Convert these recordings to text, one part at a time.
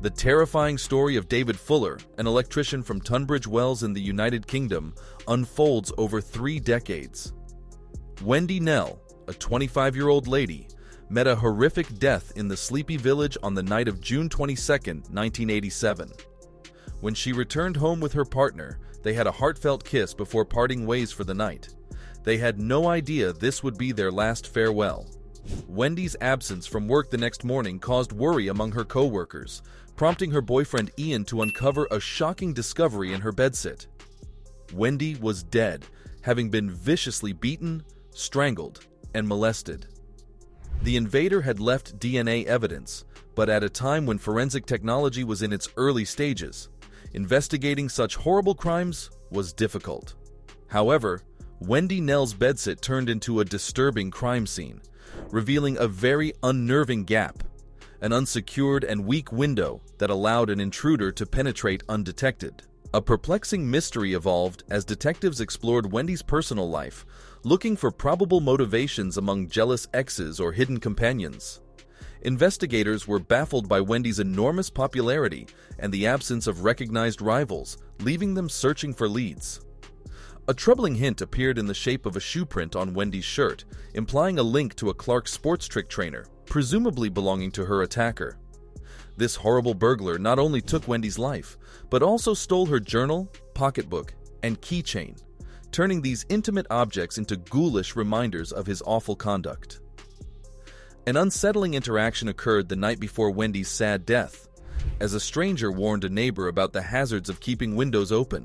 The terrifying story of David Fuller, an electrician from Tunbridge Wells in the United Kingdom, unfolds over 3 decades. Wendy Knell, a 25-year-old lady, met a horrific death in the sleepy village on the night of June 22, 1987. When she returned home with her partner, they had a heartfelt kiss before parting ways for the night. They had no idea this would be their last farewell. Wendy's absence from work the next morning caused worry among her co-workers, prompting her boyfriend Ian to uncover a shocking discovery in her bedsit. Wendy was dead, having been viciously beaten, strangled, and molested. The invader had left DNA evidence, but at a time when forensic technology was in its early stages, investigating such horrible crimes was difficult. However, Wendy Knell's bedsit turned into a disturbing crime scene, revealing a very unnerving gap, an unsecured and weak window that allowed an intruder to penetrate undetected. A perplexing mystery evolved as detectives explored Wendy's personal life, looking for probable motivations among jealous exes or hidden companions. Investigators were baffled by Wendy's enormous popularity and the absence of recognized rivals, leaving them searching for leads. A troubling hint appeared in the shape of a shoe print on Wendy's shirt, implying a link to a Clark sports trick trainer, presumably belonging to her attacker. This horrible burglar not only took Wendy's life, but also stole her journal, pocketbook, and keychain, turning these intimate objects into ghoulish reminders of his awful conduct. An unsettling interaction occurred the night before Wendy's sad death, as a stranger warned a neighbor about the hazards of keeping windows open.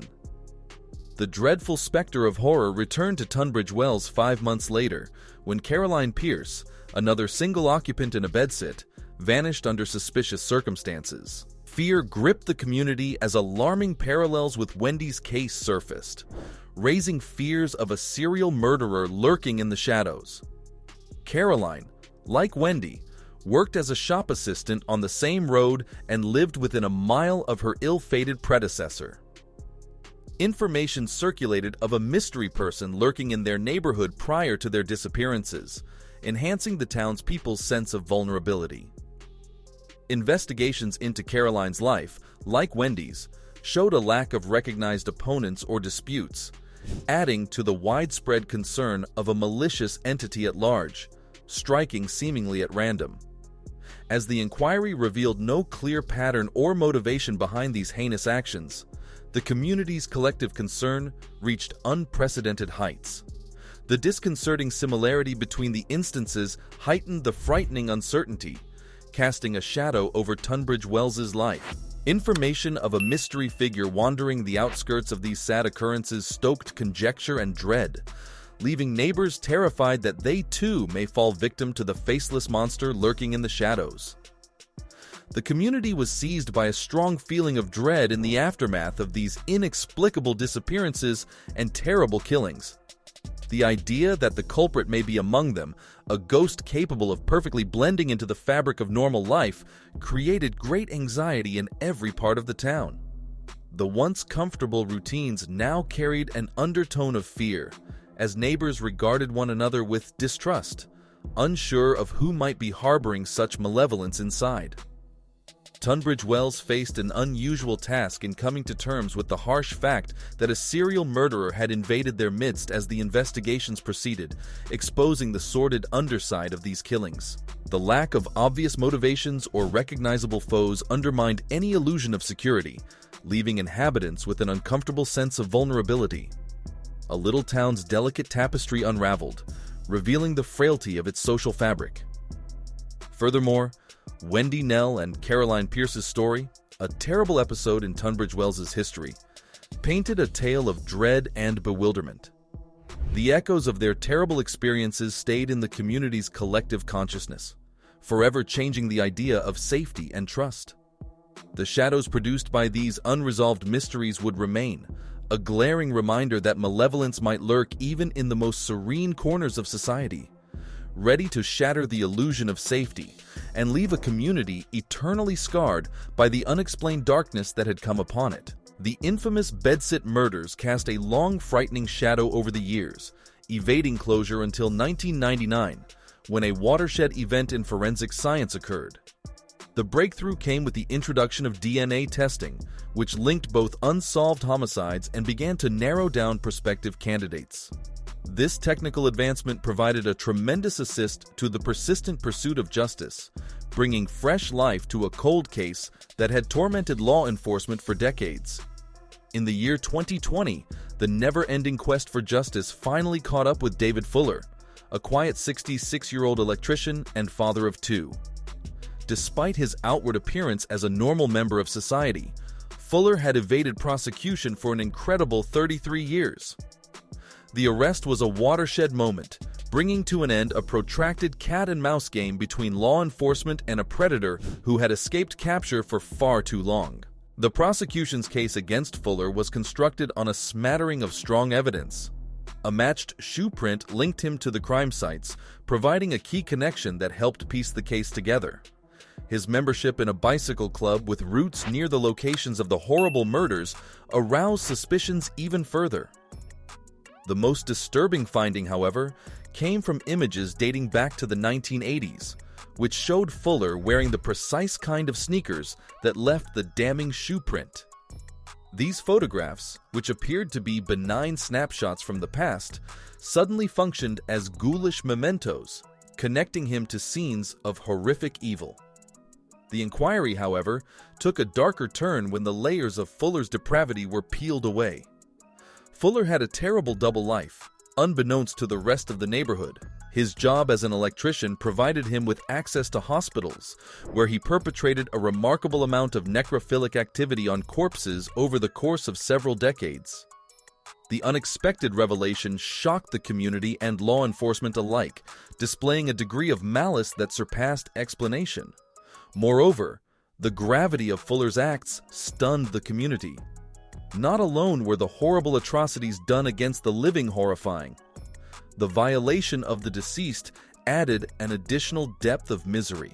The dreadful specter of horror returned to Tunbridge Wells 5 months later, when Caroline Pierce, another single occupant in a bedsit, vanished under suspicious circumstances. Fear gripped the community as alarming parallels with Wendy's case surfaced, raising fears of a serial murderer lurking in the shadows. Caroline, like Wendy, worked as a shop assistant on the same road and lived within a mile of her ill-fated predecessor. Information circulated of a mystery person lurking in their neighborhood prior to their disappearances, enhancing the townspeople's sense of vulnerability. Investigations into Caroline's life, like Wendy's, showed a lack of recognized opponents or disputes, adding to the widespread concern of a malicious entity at large, striking seemingly at random. As the inquiry revealed no clear pattern or motivation behind these heinous actions, the community's collective concern reached unprecedented heights. The disconcerting similarity between the instances heightened the frightening uncertainty, casting a shadow over Tunbridge Wells's life. Information of a mystery figure wandering the outskirts of these sad occurrences stoked conjecture and dread, leaving neighbors terrified that they too may fall victim to the faceless monster lurking in the shadows. The community was seized by a strong feeling of dread in the aftermath of these inexplicable disappearances and terrible killings. The idea that the culprit may be among them, a ghost capable of perfectly blending into the fabric of normal life, created great anxiety in every part of the town. The once comfortable routines now carried an undertone of fear, as neighbors regarded one another with distrust, unsure of who might be harboring such malevolence inside. Tunbridge Wells faced an unusual task in coming to terms with the harsh fact that a serial murderer had invaded their midst as the investigations proceeded, exposing the sordid underside of these killings. The lack of obvious motivations or recognizable foes undermined any illusion of security, leaving inhabitants with an uncomfortable sense of vulnerability. A little town's delicate tapestry unraveled, revealing the frailty of its social fabric. Furthermore, Wendy Knell and Caroline Pierce's story, a terrible episode in Tunbridge Wells's history, painted a tale of dread and bewilderment. The echoes of their terrible experiences stayed in the community's collective consciousness, forever changing the idea of safety and trust. The shadows produced by these unresolved mysteries would remain, a glaring reminder that malevolence might lurk even in the most serene corners of society, ready to shatter the illusion of safety and leave a community eternally scarred by the unexplained darkness that had come upon it. The infamous bedsit murders cast a long, frightening shadow over the years, evading closure until 1999, when a watershed event in forensic science occurred. The breakthrough came with the introduction of DNA testing, which linked both unsolved homicides and began to narrow down prospective candidates. This technical advancement provided a tremendous assist to the persistent pursuit of justice, bringing fresh life to a cold case that had tormented law enforcement for decades. In the year 2020, the never-ending quest for justice finally caught up with David Fuller, a quiet 66-year-old electrician and father of two. Despite his outward appearance as a normal member of society, Fuller had evaded prosecution for an incredible 33 years. The arrest was a watershed moment, bringing to an end a protracted cat-and-mouse game between law enforcement and a predator who had escaped capture for far too long. The prosecution's case against Fuller was constructed on a smattering of strong evidence. A matched shoe print linked him to the crime sites, providing a key connection that helped piece the case together. His membership in a bicycle club with roots near the locations of the horrible murders aroused suspicions even further. The most disturbing finding, however, came from images dating back to the 1980s, which showed Fuller wearing the precise kind of sneakers that left the damning shoe print. These photographs, which appeared to be benign snapshots from the past, suddenly functioned as ghoulish mementos, connecting him to scenes of horrific evil. The inquiry, however, took a darker turn when the layers of Fuller's depravity were peeled away. Fuller had a terrible double life, unbeknownst to the rest of the neighborhood. His job as an electrician provided him with access to hospitals, where he perpetrated a remarkable amount of necrophilic activity on corpses over the course of several decades. The unexpected revelation shocked the community and law enforcement alike, displaying a degree of malice that surpassed explanation. Moreover, the gravity of Fuller's acts stunned the community. Not alone were the horrible atrocities done against the living horrifying. The violation of the deceased added an additional depth of misery.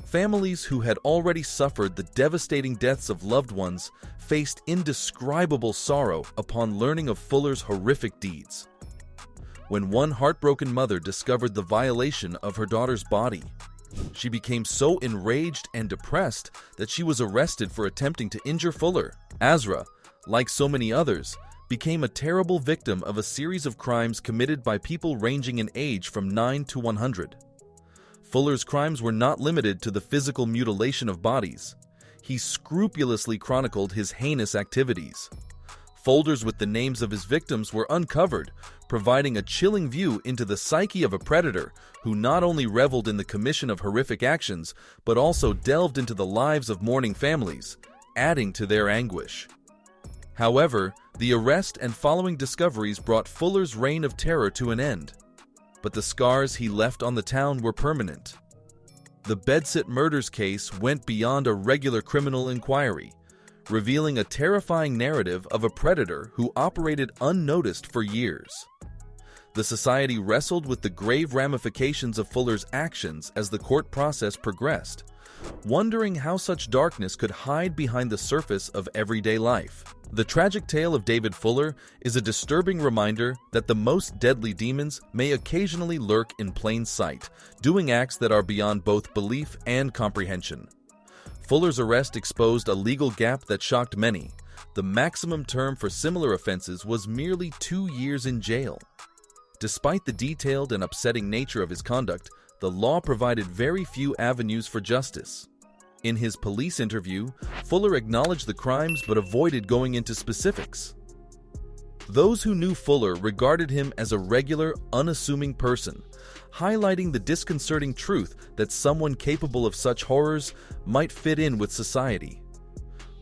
Families who had already suffered the devastating deaths of loved ones faced indescribable sorrow upon learning of Fuller's horrific deeds. When one heartbroken mother discovered the violation of her daughter's body, she became so enraged and depressed that she was arrested for attempting to injure Fuller. Azra, like so many others, became a terrible victim of a series of crimes committed by people ranging in age from 9 to 100. Fuller's crimes were not limited to the physical mutilation of bodies. He scrupulously chronicled his heinous activities. Folders with the names of his victims were uncovered, providing a chilling view into the psyche of a predator who not only reveled in the commission of horrific actions, but also delved into the lives of mourning families, adding to their anguish. However, the arrest and following discoveries brought Fuller's reign of terror to an end, but the scars he left on the town were permanent. The Bedsit murders case went beyond a regular criminal inquiry, revealing a terrifying narrative of a predator who operated unnoticed for years. The society wrestled with the grave ramifications of Fuller's actions as the court process progressed, wondering how such darkness could hide behind the surface of everyday life. The tragic tale of David Fuller is a disturbing reminder that the most deadly demons may occasionally lurk in plain sight, doing acts that are beyond both belief and comprehension. Fuller's arrest exposed a legal gap that shocked many. The maximum term for similar offenses was merely 2 years in jail. Despite the detailed and upsetting nature of his conduct, the law provided very few avenues for justice. In his police interview, Fuller acknowledged the crimes but avoided going into specifics. Those who knew Fuller regarded him as a regular, unassuming person, highlighting the disconcerting truth that someone capable of such horrors might fit in with society.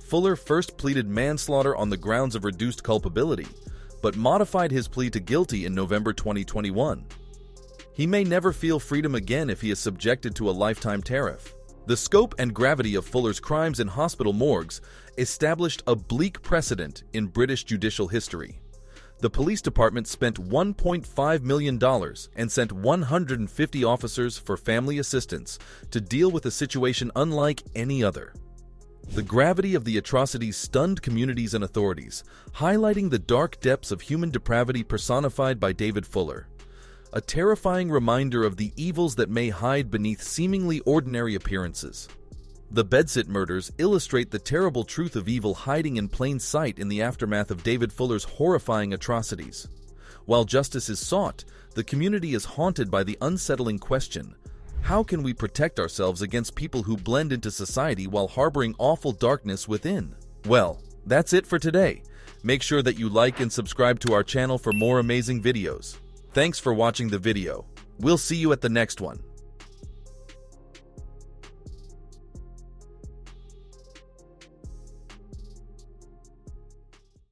Fuller first pleaded manslaughter on the grounds of reduced culpability, but modified his plea to guilty in November 2021. He may never feel freedom again if he is subjected to a lifetime tariff. The scope and gravity of Fuller's crimes in hospital morgues established a bleak precedent in British judicial history. The police department spent $1.5 million and sent 150 officers for family assistance to deal with a situation unlike any other. The gravity of the atrocities stunned communities and authorities, highlighting the dark depths of human depravity personified by David Fuller. A terrifying reminder of the evils that may hide beneath seemingly ordinary appearances. The bedsit murders illustrate the terrible truth of evil hiding in plain sight in the aftermath of David Fuller's horrifying atrocities. While justice is sought, the community is haunted by the unsettling question: how can we protect ourselves against people who blend into society while harboring awful darkness within? Well, that's it for today. Make sure that you like and subscribe to our channel for more amazing videos. Thanks for watching the video. We'll see you at the next one.